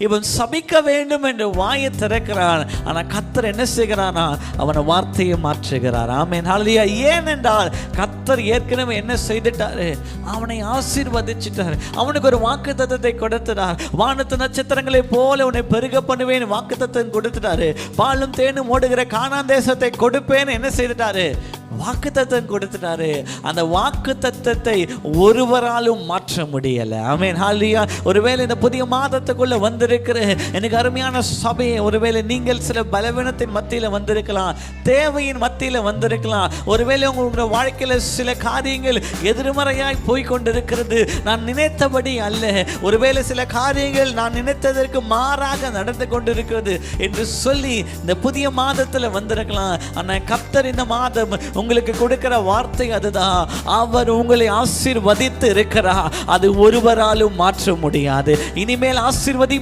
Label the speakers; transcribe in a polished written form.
Speaker 1: இவன் சபிக்க வேண்டும் என்று வாயை திறக்கிறான். ஆனால் கர்த்தர் என்ன செய்கிறானா, அவனை வார்த்தையை மாற்றுகிறார். ஆமென், ஹல்லேலூயா. ஏனென்றால் கர்த்தர் ஏற்கனவே என்ன செய்துட்டாரு, அவனை ஆசீர்வதிச்சிட்டார். அவனுக்கு ஒரு வாக்குத்தத்தத்தை கொடுத்தார். வானத்து நட்சத்திரங்களை போல உன்னை பெருக பண்ணுவேன் வாக்குத்தத்தம் கொடுத்துட்டாரு. பாலும் தேனும் ஓடுகிற கானான் தேசத்தை கொடுப்பேன்னு என்ன செய்துட்டாரு, வாக்குத்தத்தம் கொடுத்துட்டாரு. அந்த வாக்குத்தத்தத்தை ஒருவராலும் மாற்ற முடியல. ஆமென், ஹல்லேலூயா. ஒருவேளை இந்த புதிய மாதத்துக்குள்ள வந்திருக்கிற எனக்கு அருமையான சபையை, ஒருவேளை நீங்கள் சில பலவீனத்தின் மத்தியில வந்திருக்கலாம், தேவையின் மத்தியில வந்திருக்கலாம். ஒருவேளை உங்களுடைய வாழ்க்கையில சில காரியங்கள் எதிர்மறையாய் போய்கொண்டிருக்கிறது. நான் நினைத்தபடி அல்ல, ஒருவேளை சில காரியங்கள் நான் நினைத்ததற்கு மாறாக நடந்து கொண்டிருக்கிறது என்று சொல்லி இந்த புதிய மாதத்துல வந்திருக்கலாம். ஆனா கர்த்தர் இந்த மாதம் உங்களுக்கு கொடுக்கிற வார்த்தை அதுதான். அவர் உங்களை ஆசீர்வதித்து இருக்கிறார். அது ஒருவராலும் மாற்ற முடியாது. இனிமேல் ஆசீர்வதிப்பார்